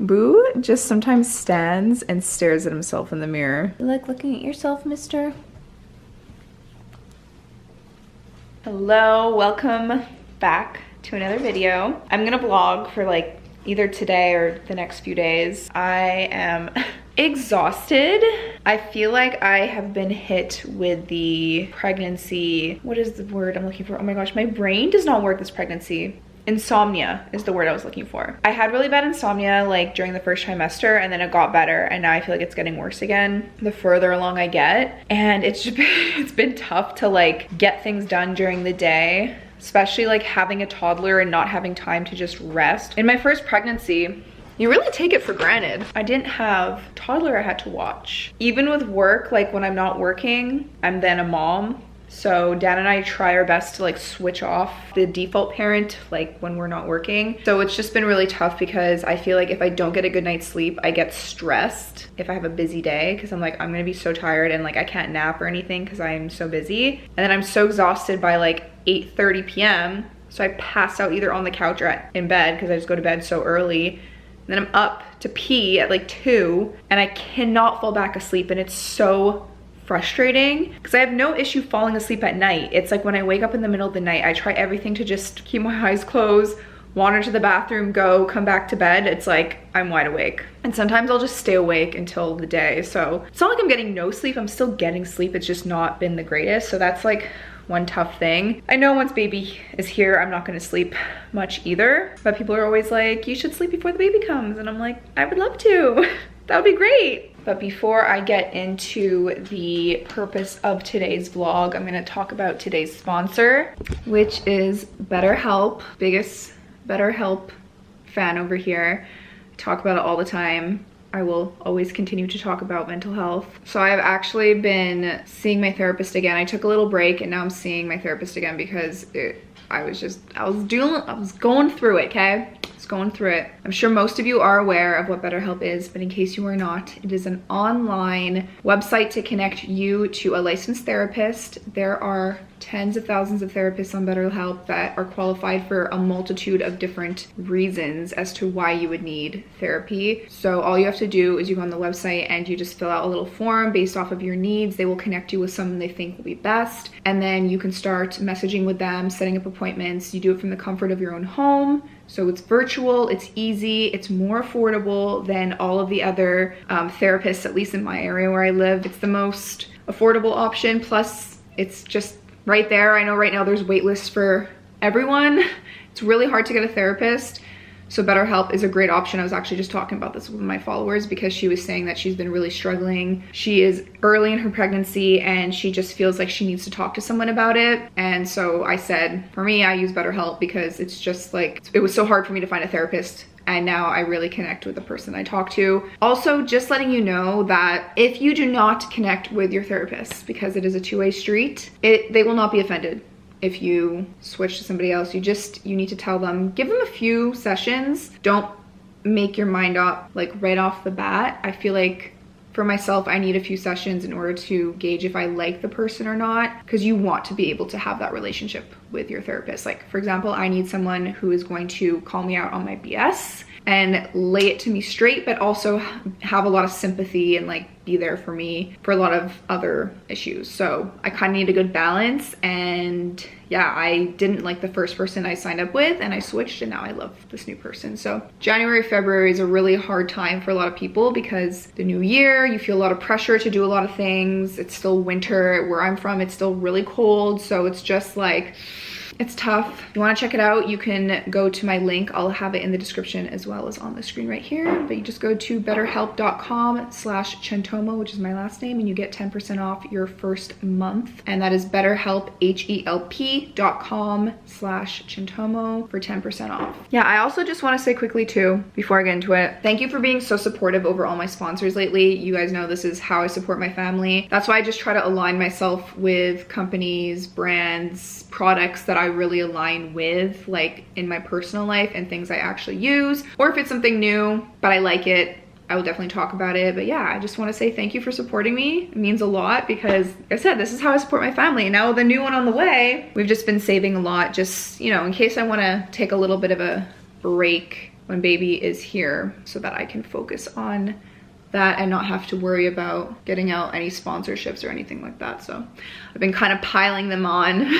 Boo just sometimes stands and stares at himself in the mirror. You like looking at yourself, mister? Hello, welcome back to another video. I'm gonna vlog for like either today or the next few days. I am exhausted. I feel like I have been hit with the pregnancy. What is the word I'm looking for? Oh my gosh, my brain does not work this pregnancy. Insomnia is the word I was looking for. I had really bad insomnia like during the first trimester, and then it got better, and now I feel like it's getting worse again the further along I get. And it's been tough to like get things done during the day, especially like having a toddler and not having time to just rest. In my first pregnancy, you really take it for granted. I didn't have a toddler I had to watch. Even with work, like when I'm not working, I'm then a mom. So Dan and I try our best to like switch off the default parent like when we're not working. So it's just been really tough because I feel like if I don't get a good night's sleep, I get stressed if I have a busy day, because I'm like, I'm gonna be so tired and like I can't nap or anything because I'm so busy. And then I'm so exhausted by like 8:30 p.m. So I pass out either on the couch or in bed because I just go to bed so early. And then I'm up to pee at like 2 and I cannot fall back asleep, and it's so frustrating because I have no issue falling asleep at night. It's like when I wake up in the middle of the night, I try everything to just keep my eyes closed, wander to the bathroom, go, come back to bed. It's like I'm wide awake. And sometimes I'll just stay awake until the day. So it's not like I'm getting no sleep. I'm still getting sleep. It's just not been the greatest. So that's like one tough thing. I know once baby is here, I'm not gonna sleep much either, but people are always like, you should sleep before the baby comes. And I'm like, I would love to. That would be great. But before I get into the purpose of today's vlog, I'm gonna talk about today's sponsor, which is BetterHelp. Biggest BetterHelp fan over here. I talk about it all the time. I will always continue to talk about mental health. So I've actually been seeing my therapist again. I took a little break and now I'm seeing my therapist again because I was going through it, okay? Going through it. I'm sure most of you are aware of what BetterHelp is, but in case you are not, it is an online website to connect you to a licensed therapist. There are tens of thousands of therapists on BetterHelp that are qualified for a multitude of different reasons as to why you would need therapy. So all you have to do is you go on the website and you just fill out a little form based off of your needs. They will connect you with someone they think will be best, and then you can start messaging with them, setting up appointments. You do it from the comfort of your own home. So it's virtual, it's easy, it's more affordable than all of the other therapists, at least in my area where I live. It's the most affordable option, plus it's just right there. I know right now there's wait lists for everyone. It's really hard to get a therapist. So BetterHelp is a great option. I was actually just talking about this with my followers because she was saying that she's been really struggling. She is early in her pregnancy and she just feels like she needs to talk to someone about it. And so I said, for me, I use BetterHelp because it's just like, it was so hard for me to find a therapist. And now I really connect with the person I talk to. Also, just letting you know that if you do not connect with your therapist, because it is a two-way street, they will not be offended. If you switch to somebody else, you need to tell them, give them a few sessions. Don't make your mind up like right off the bat. I feel like for myself, I need a few sessions in order to gauge if I like the person or not, because you want to be able to have that relationship with your therapist. Like for example, I need someone who is going to call me out on my BS and lay it to me straight, but also have a lot of sympathy and like be there for me for a lot of other issues. So I kind of need a good balance. And yeah, I didn't like the first person I signed up with and I switched, and now I love this new person. So January, February is a really hard time for a lot of people because the new year, you feel a lot of pressure to do a lot of things. It's still winter where I'm from. It's still really cold. So it's just like, it's tough. If you want to check it out, you can go to my link. I'll have it in the description as well as on the screen right here. But you just go to betterhelp.com/Chentomo, which is my last name, and you get 10% off your first month. And that is betterhelp, HELP.com/Chentomo for 10% off. Yeah, I also just want to say quickly too, before I get into it, thank you for being so supportive over all my sponsors lately. You guys know this is how I support my family. That's why I just try to align myself with companies, brands, products that I really align with, like in my personal life, and things I actually use. Or if it's something new but I like it, I will definitely talk about it. But yeah, I just want to say thank you for supporting me. It means a lot because, like I said, this is how I support my family. And now with the new one on the way, we've just been saving a lot, just, you know, in case I want to take a little bit of a break when baby is here so that I can focus on that and not have to worry about getting out any sponsorships or anything like that. So I've been kind of piling them on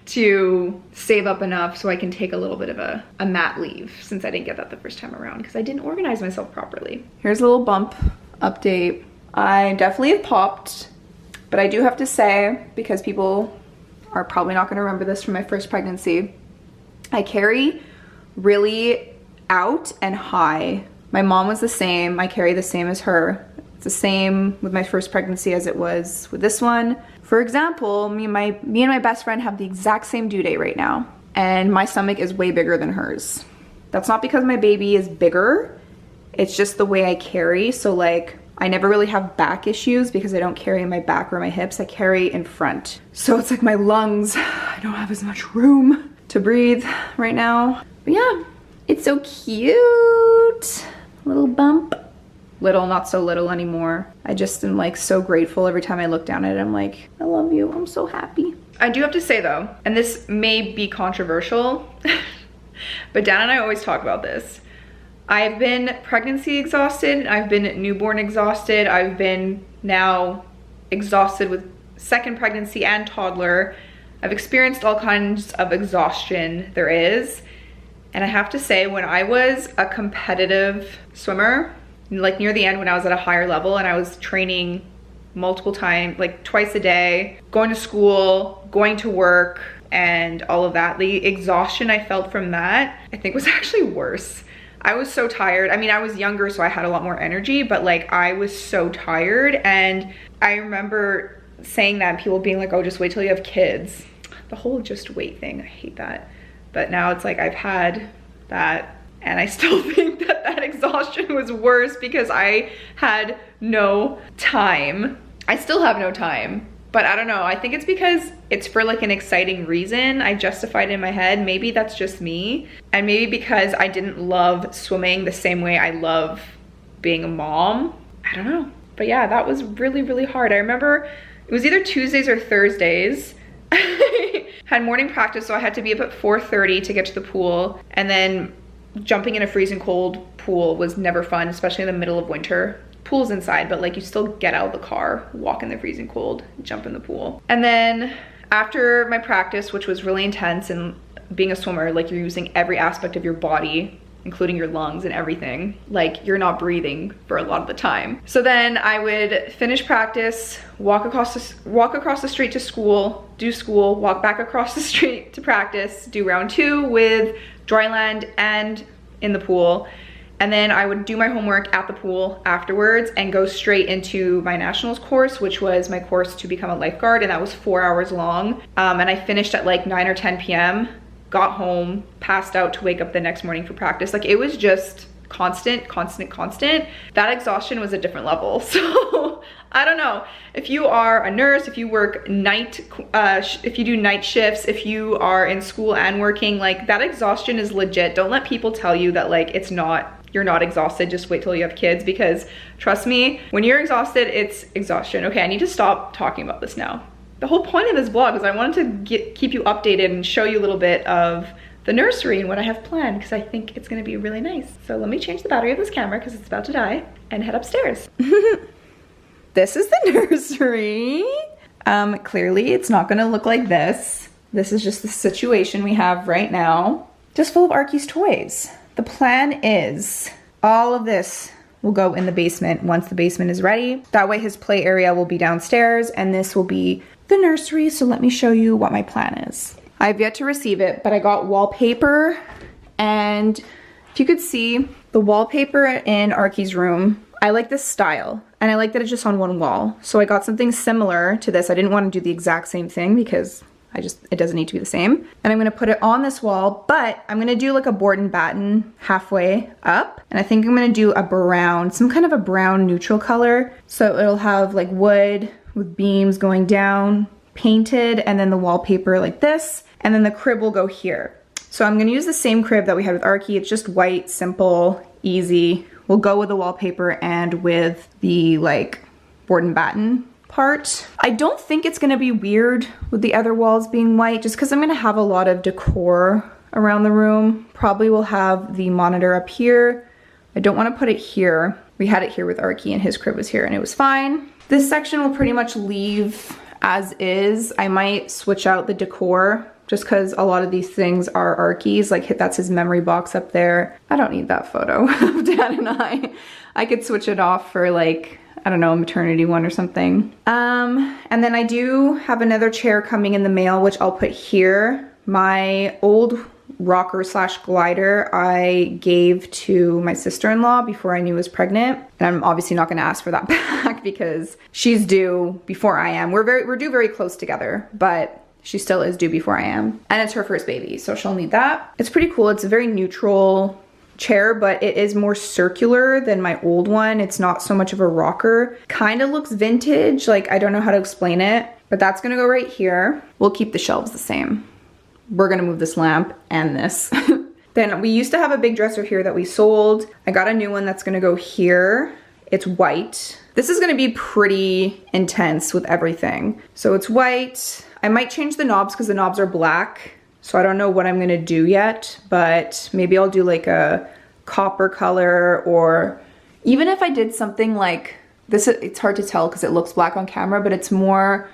to save up enough so I can take a little bit of a mat leave, since I didn't get that the first time around because I didn't organize myself properly. Here's a little bump update. I definitely have popped, but I do have to say, because people are probably not gonna remember this from my first pregnancy, I carry really out and high. My mom was the same. I carry the same as her. It's the same with my first pregnancy as it was with this one. For example, me and my best friend have the exact same due date right now, and my stomach is way bigger than hers. That's not because my baby is bigger. It's just the way I carry. So like, I never really have back issues because I don't carry in my back or my hips. I carry in front. So it's like my lungs, I don't have as much room to breathe right now. But yeah, it's so cute. Little bump. Little, not so little anymore. I just am like so grateful every time I look down at it. I'm like, I love you, I'm so happy. I do have to say though, and this may be controversial, but Dan and I always talk about this. I've been pregnancy exhausted, I've been newborn exhausted, I've been now exhausted with second pregnancy and toddler. I've experienced all kinds of exhaustion there is. And I have to say, when I was a competitive swimmer, like near the end when I was at a higher level and I was training multiple times, like twice a day, going to school, going to work, and all of that, the exhaustion I felt from that, I think was actually worse. I was so tired. I mean, I was younger, so I had a lot more energy, but like I was so tired. And I remember saying that and people being like, oh, just wait till you have kids. The whole just wait thing, I hate that. But now it's like I've had that and I still think that that exhaustion was worse because I had no time. I still have no time, but I don't know. I think it's because it's for like an exciting reason. I justified it in my head. Maybe that's just me. And maybe because I didn't love swimming the same way I love being a mom. I don't know. But yeah, that was really, really hard. I remember it was either Tuesdays or Thursdays. Had morning practice, so I had to be up at 4:30 to get to the pool, and then jumping in a freezing cold pool was never fun, especially in the middle of winter. Pool's inside, but like you still get out of the car, walk in the freezing cold, jump in the pool. And then after my practice, which was really intense, and being a swimmer, like you're using every aspect of your body, including your lungs and everything, like you're not breathing for a lot of the time. So then I would finish practice, walk across the street to school, do school, walk back across the street to practice, do round 2 with dryland and in the pool. And then I would do my homework at the pool afterwards and go straight into my nationals course, which was my course to become a lifeguard, and that was 4 hours long. And I finished at like 9 or 10 p.m. got home, passed out to wake up the next morning for practice. Like it was just constant. That exhaustion was a different level. So I don't know. If you are a nurse, if you work if you do night shifts, if you are in school and working, like that exhaustion is legit. Don't let people tell you that like you're not exhausted, just wait till you have kids, because trust me, when you're exhausted, it's exhaustion. Okay, I need to stop talking about this now. The whole point of this vlog is I wanted to keep you updated and show you a little bit of the nursery and what I have planned, because I think it's gonna be really nice. So let me change the battery of this camera because it's about to die and head upstairs. This is the nursery. Clearly it's not gonna look like this. This is just the situation we have right now. Just full of Arky's toys. The plan is all of this will go in the basement once the basement is ready. That way his play area will be downstairs and this will be the nursery. So let me show you what my plan is. I've yet to receive it, but I got wallpaper, and if you could see the wallpaper in Arky's room, I like this style and I like that it's just on one wall. So I got something similar to this. I didn't want to do the exact same thing because it doesn't need to be the same. And I'm gonna put it on this wall, but I'm gonna do like a board and batten halfway up. And I think I'm gonna do a brown, some kind of a brown neutral color. So it'll have like wood with beams going down, painted, and then the wallpaper like this. And then the crib will go here. So I'm gonna use the same crib that we had with Arky. It's just white, simple, easy. We'll go with the wallpaper and with the like board and batten part. I don't think it's gonna be weird with the other walls being white, just because I'm gonna have a lot of decor around the room. Probably will have the monitor up here. I don't want to put it here. We had it here with Arky and his crib was here and it was fine. This section will pretty much leave as is. I might switch out the decor just because a lot of these things are Arky's. Like that's his memory box up there. I don't need that photo of Dad and I. I could switch it off for like, I don't know, a maternity one or something. And then I do have another chair coming in the mail, which I'll put here. My old rocker slash glider I gave to my sister-in-law before I knew I was pregnant. And I'm obviously not gonna ask for that back because she's due before I am. We're due very close together, but she still is due before I am. And it's her first baby, so she'll need that. It's pretty cool. It's a very neutral chair, but it is more circular than my old one. It's not so much of a rocker. Kind of looks vintage. Like, I don't know how to explain it, but that's gonna go right here. We'll keep the shelves the same. We're gonna move this lamp and this. Then we used to have a big dresser here that we sold. I got a new one that's gonna go here. It's white. This is gonna be pretty intense with everything. So it's white. I might change the knobs because the knobs are black. So I don't know what I'm gonna do yet, but maybe I'll do like a copper color, or even if I did something like this, it's hard to tell because it looks black on camera, but it's more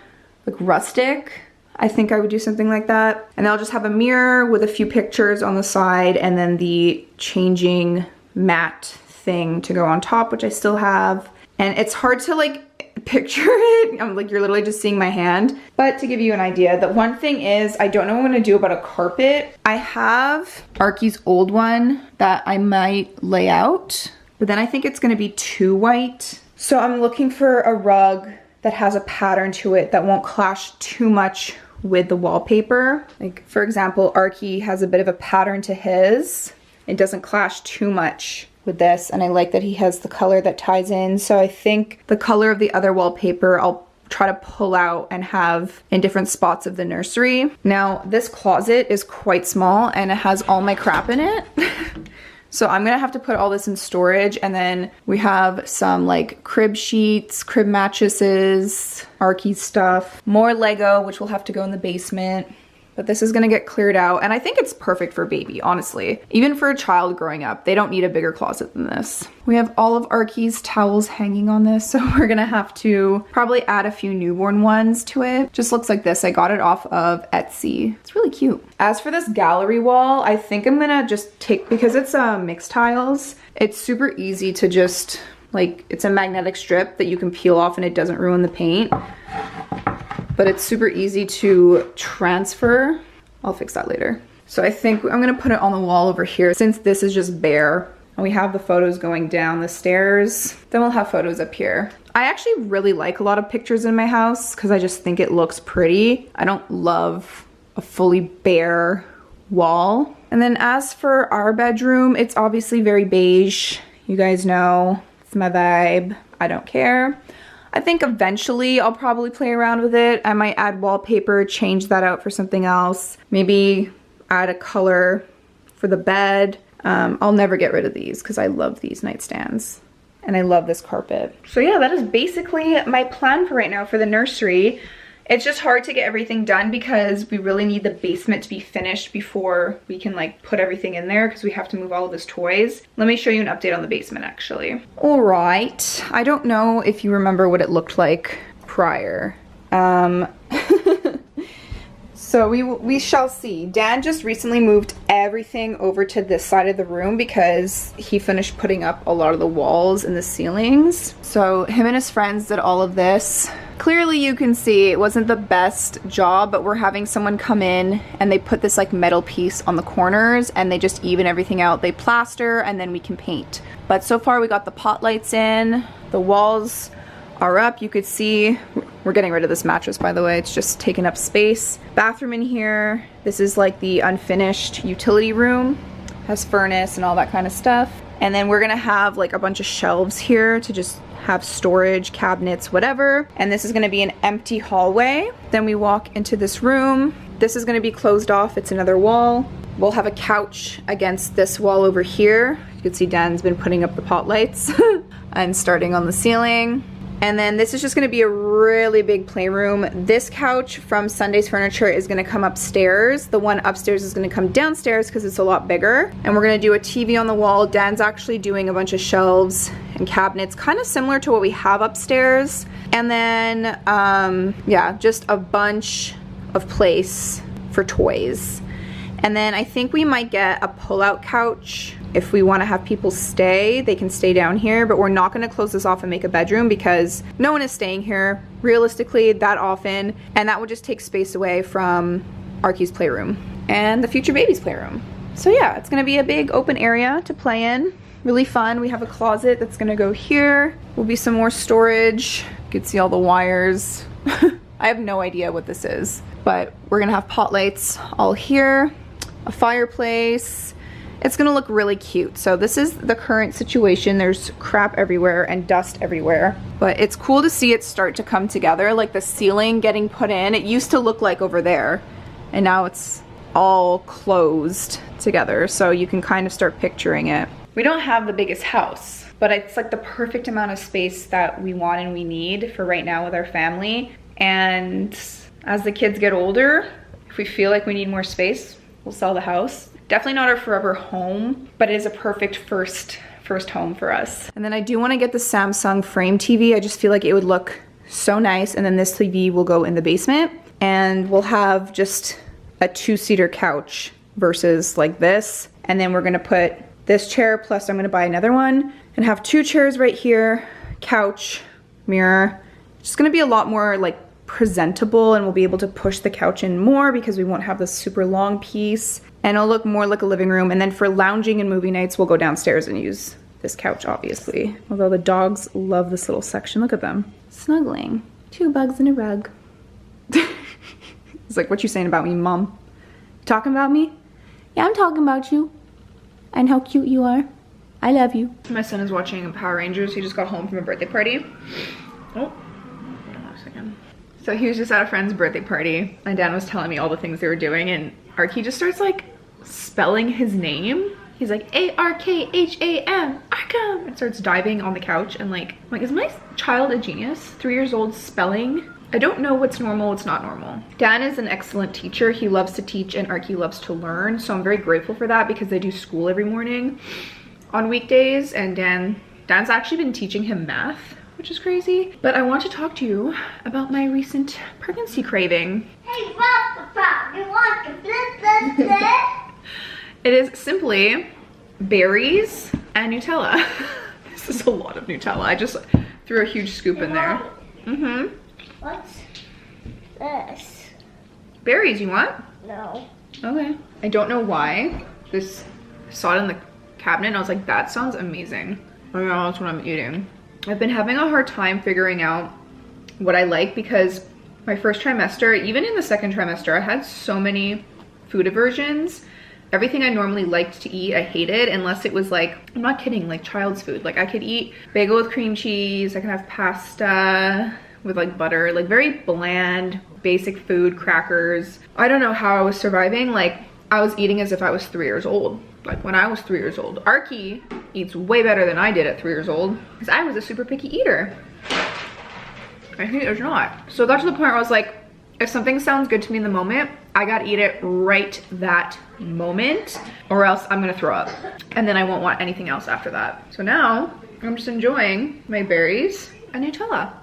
like rustic. I think I would do something like that. And I'll just have a mirror with a few pictures on the side and then the changing mat thing to go on top, which I still have. And it's hard to like picture it. I'm like, you're literally just seeing my hand. But to give you an idea, the one thing is I don't know what I'm gonna do about a carpet. I have Arky's old one that I might lay out, but then I think it's gonna be too white. So I'm looking for a rug that has a pattern to it that won't clash too much with the wallpaper. Like for example, Arky has a bit of a pattern to his. It doesn't clash too much with this, and I like that he has the color that ties in. So I think the color of the other wallpaper I'll try to pull out and have in different spots of the nursery. Now this closet is quite small and it has all my crap in it. So I'm gonna have to put all this in storage, and then we have some like crib sheets, crib mattresses, Arky stuff, more Lego, which will have to go in the basement. But this is gonna get cleared out, and I think it's perfect for a baby, honestly. Even for a child growing up, they don't need a bigger closet than this. We have all of Arky's towels hanging on this, so we're gonna have to probably add a few newborn ones to it. Just looks like this. I got it off of Etsy. It's really cute. As for this gallery wall, I think I'm gonna just take, because it's mixed tiles, it's super easy to just, like, it's a magnetic strip that you can peel off and it doesn't ruin the paint. But it's super easy to transfer. I'll fix that later. So I think I'm gonna put it on the wall over here since this is just bare and we have the photos going down the stairs. Then we'll have photos up here. I actually really like a lot of pictures in my house because I just think it looks pretty. I don't love a fully bare wall. And then as for our bedroom, it's obviously very beige. You guys know, it's my vibe. I don't care. I think eventually I'll probably play around with it. I might add wallpaper, change that out for something else. Maybe add a color for the bed. I'll never get rid of these because I love these nightstands. And I love this carpet. So yeah, that is basically my plan for right now for the nursery. It's just hard to get everything done because we really need the basement to be finished before we can like put everything in there because we have to move all of his toys. Let me show you an update on the basement actually. All right, I don't know if you remember what it looked like prior. So we shall see. Dan just recently moved everything over to this side of the room because he finished putting up a lot of the walls and the ceilings. So him and his friends did all of this. Clearly you can see it wasn't the best job, but we're having someone come in and they put this like metal piece on the corners and they just even everything out. They plaster and then we can paint. But so far we got the pot lights in, the walls are up. You could see we're getting rid of this mattress, by the way. It's just taking up space. Bathroom in here. This is like the unfinished utility room. Has furnace and all that kind of stuff. And then we're gonna have like a bunch of shelves here to just have storage, cabinets, whatever. And this is gonna be an empty hallway. Then we walk into this room. This is gonna be closed off. It's another wall. We'll have a couch against this wall over here. You can see Dan's been putting up the pot lights and starting on the ceiling. And then this is just gonna be a really big playroom. This couch from Sunday's Furniture is gonna come upstairs. The one upstairs is gonna come downstairs because it's a lot bigger. And we're gonna do a TV on the wall. Dan's actually doing a bunch of shelves and cabinets, kind of similar to what we have upstairs. And then, yeah, just a bunch of place for toys. And then I think we might get a pull-out couch. If we want to have people stay, they can stay down here, but we're not going to close this off and make a bedroom because no one is staying here realistically that often, and that would just take space away from Arky's playroom and the future baby's playroom. So yeah, it's going to be a big open area to play in. Really fun. We have a closet that's going to go here. Will be some more storage. You can see all the wires. I have no idea what this is, but we're going to have pot lights all here, a fireplace. It's gonna look really cute. So this is the current situation. There's crap everywhere and dust everywhere, but it's cool to see it start to come together, like the ceiling getting put in. It used to look like over there, and now it's all closed together, so you can kind of start picturing it. We don't have the biggest house, but it's like the perfect amount of space that we want and we need for right now with our family. And as the kids get older, if we feel like we need more space, we'll sell the house. Definitely not our forever home, but it is a perfect first home for us. And then I do want to get the Samsung frame TV. I just feel like it would look so nice. And then this TV will go in the basement, and we'll have just a 2-seater couch versus like this. And then we're gonna put this chair, plus I'm gonna buy another one and have 2 chairs right here, couch, mirror. It's just gonna be a lot more like presentable, and we'll be able to push the couch in more because we won't have this super long piece, and it'll look more like a living room. And then for lounging and movie nights, we'll go downstairs and use this couch, obviously. Although the dogs love this little section. Look at them, snuggling. 2 bugs in a rug. It's like, what you saying about me, Mom? Talking about me? Yeah, I'm talking about you and how cute you are. I love you. My son is watching Power Rangers. He just got home from a birthday party. Oh, hold on a second. So he was just at a friend's birthday party, and Dan was telling me all the things they were doing, and Arky just starts like spelling his name. He's like, A-R-K-H-A-M, Arkham, and starts diving on the couch. And like, I'm like, is my child a genius? 3 years old, spelling. I don't know what's normal, what's not normal. Dan is an excellent teacher. He loves to teach, and Arky loves to learn. So I'm very grateful for that, because they do school every morning on weekdays, and Dan's actually been teaching him math, which is crazy. But I want to talk to you about my recent pregnancy craving. Hey, Papa, you want to flip? It is simply berries and Nutella. This is a lot of Nutella. I just threw a huge scoop in there. Mm-hmm. What's this? Berries, you want? No. Okay. I don't know why. I saw it in the cabinet and I was like, that sounds amazing. I don't know, that's what I'm eating. I've been having a hard time figuring out what I like, because my first trimester, even in the second trimester, I had so many food aversions. Everything I normally liked to eat, I hated, unless it was like, I'm not kidding, like child's food. Like I could eat bagel with cream cheese, I can have pasta with like butter, like very bland, basic food, crackers. I don't know how I was surviving. Like I was eating as if I was 3 years old. Like when I was 3 years old. Arky eats way better than I did at 3 years old, because I was a super picky eater. I think there's not. So I got to the point where I was like, if something sounds good to me in the moment, I gotta eat it right that moment, or else I'm gonna throw up. And then I won't want anything else after that. So now I'm just enjoying my berries and Nutella.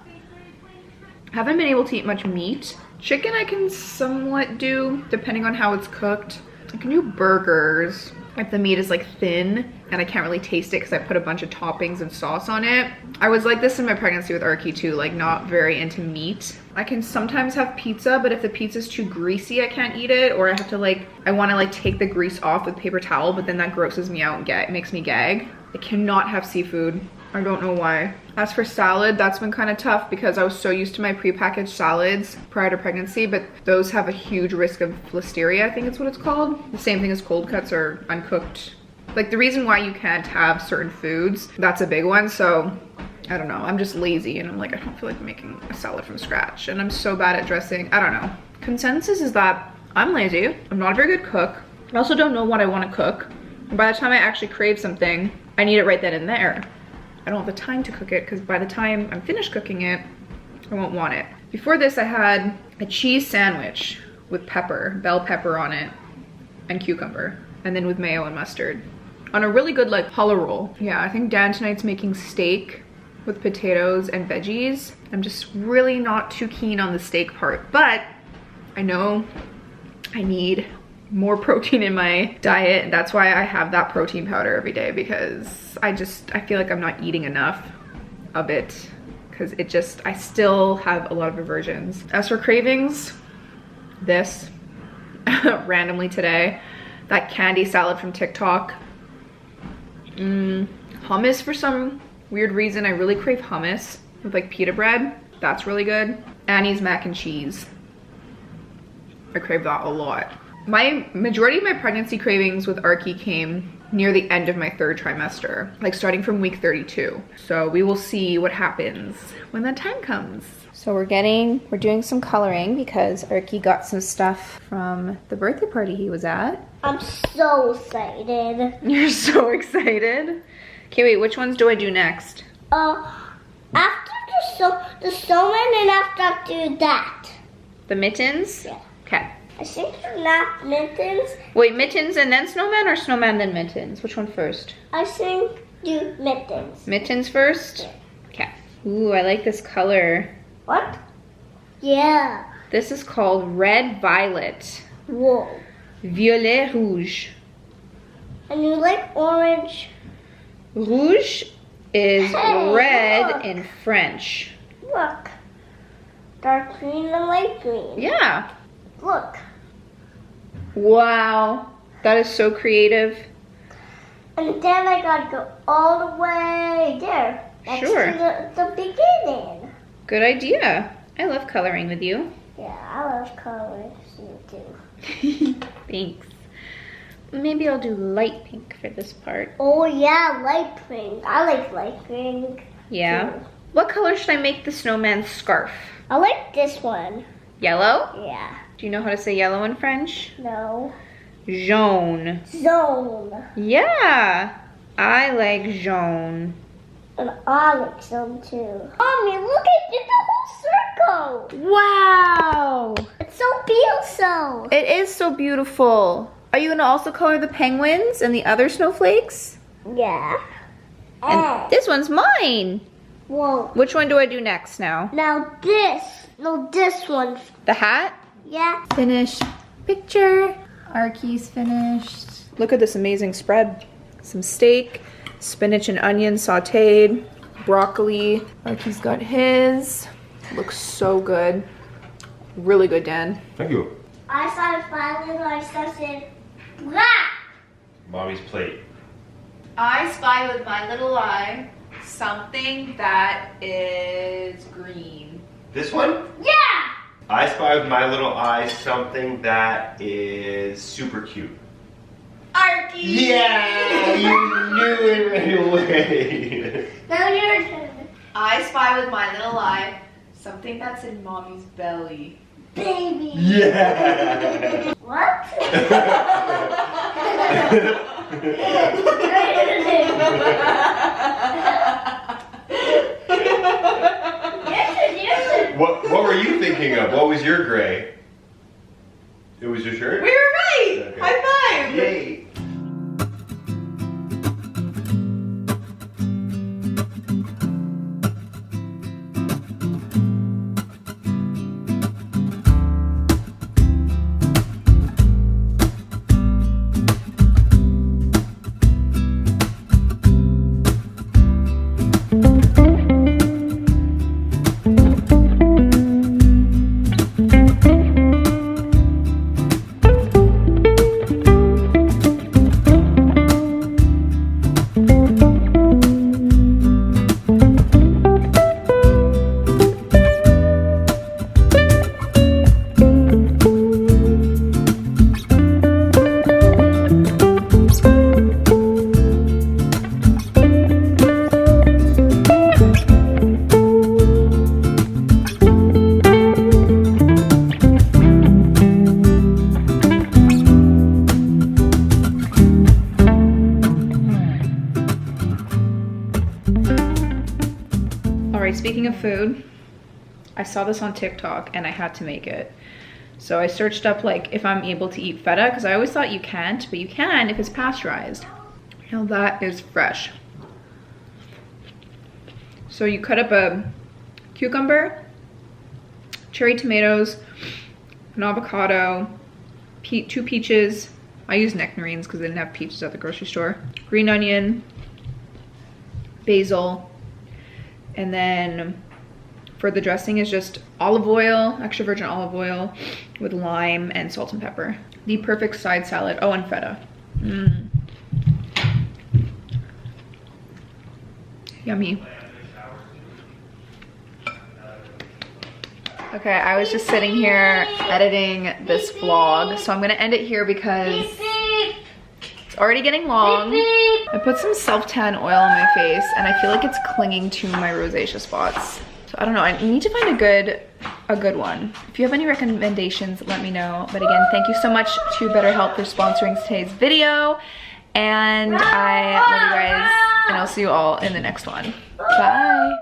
Haven't been able to eat much meat. Chicken I can somewhat do, depending on how it's cooked. I can do burgers if the meat is like thin and I can't really taste it because I put a bunch of toppings and sauce on it. I was like this in my pregnancy with Arky too, like not very into meat. I can sometimes have pizza, but if the pizza's too greasy, I can't eat it, or I have to like, I want to like take the grease off with paper towel, but then that grosses me out and makes me gag. I cannot have seafood. I don't know why. As for salad, that's been kind of tough because I was so used to my prepackaged salads prior to pregnancy, but those have a huge risk of listeria, I think it's what it's called. The same thing as cold cuts or uncooked. Like the reason why you can't have certain foods, that's a big one. So I don't know, I'm just lazy and I'm like, I don't feel like making a salad from scratch, and I'm so bad at dressing. I don't know. Consensus is that I'm lazy. I'm not a very good cook. I also don't know what I want to cook. And by the time I actually crave something, I need it right then and there. I don't have the time to cook it because by the time I'm finished cooking it, I won't want it. Before this, I had a cheese sandwich with pepper, bell pepper on it, and cucumber, and then with mayo and mustard on a really good like challah roll. Yeah, I think Dan tonight's making steak with potatoes and veggies. I'm just really not too keen on the steak part, but I know I need more protein in my diet, and that's why I have that protein powder every day, because I feel like I'm not eating enough of it, because I still have a lot of aversions. As for cravings, this randomly today, that candy salad from TikTok, hummus for some weird reason. I really crave hummus with like pita bread. That's really good. Annie's mac and cheese. I crave that a lot. My majority of my pregnancy cravings with Arky came near the end of my 3rd trimester, like starting from week 32. So we will see what happens when that time comes. So we're doing some coloring because Arky got some stuff from the birthday party he was at. I'm so excited. You're so excited? Okay, wait, which ones do I do next? After the snowman and after that. The mittens? Yeah. Okay. I think not mittens. Wait, mittens and then snowman, or snowman then mittens? Which one first? I think do mittens. Mittens first? Yeah. Okay. Ooh, I like this color. What? Yeah. This is called Red Violet. Whoa. Violet Rouge. And you like orange? Rouge is Hey, red look. in French. Look. Dark green and light green. Yeah. Look. Wow. That is so creative. And then I gotta go all the way there. That's Sure. to the beginning. Good idea. I love coloring with you. Yeah, I love colors. You too. Thanks. Maybe I'll do light pink for this part. Oh yeah, light pink. I like light pink. Yeah. too. What color should I make the snowman's scarf? I like this one. Yellow? Yeah. Do you know how to say yellow in French? No. Jaune. Zone. Yeah. I like jaune. And I like some too. Mommy, look, I did the whole circle. Wow. It's so beautiful. It is so beautiful. Are you gonna also color the penguins and the other snowflakes? Yeah. And this one's mine. Whoa. Which one do I do next now? Now this. No, this one. The hat? Yeah. Finished picture. Arky's finished. Look at this amazing spread. Some steak, spinach and onion sauteed, broccoli. Arky's got his. Looks so good. Really good, Dan. Thank you. I started filing, I started black. Mommy's plate. I spy with my little eye something that is green. This one? Yeah. I spy with my little eye something that is super cute. Arky! Yeah! You knew it right away. Now your turn. I spy with my little eye something that's in mommy's belly. Baby. Yeah! What? What were you thinking of? What was your gray? It was your shirt? We were right! Okay. High five! Yay! Speaking of food, I saw this on TikTok and I had to make it. So I searched up like if I'm able to eat feta, because I always thought you can't, but you can if it's pasteurized. Now that is fresh. So you cut up a cucumber, cherry tomatoes, an avocado, 2 peaches. I use nectarines because they didn't have peaches at the grocery store. Green onion, basil, and then for the dressing is just olive oil, extra virgin olive oil with lime and salt and pepper. The perfect side salad. Oh, and feta. Yummy. Okay, I was just sitting here editing this vlog, so I'm gonna end it here because it's already getting long. I put some self-tan oil on my face and I feel like it's clinging to my rosacea spots. So I don't know, I need to find a good one. If you have any recommendations, let me know. But again, thank you so much to BetterHelp for sponsoring today's video. And I love you guys, and I'll see you all in the next one. Bye.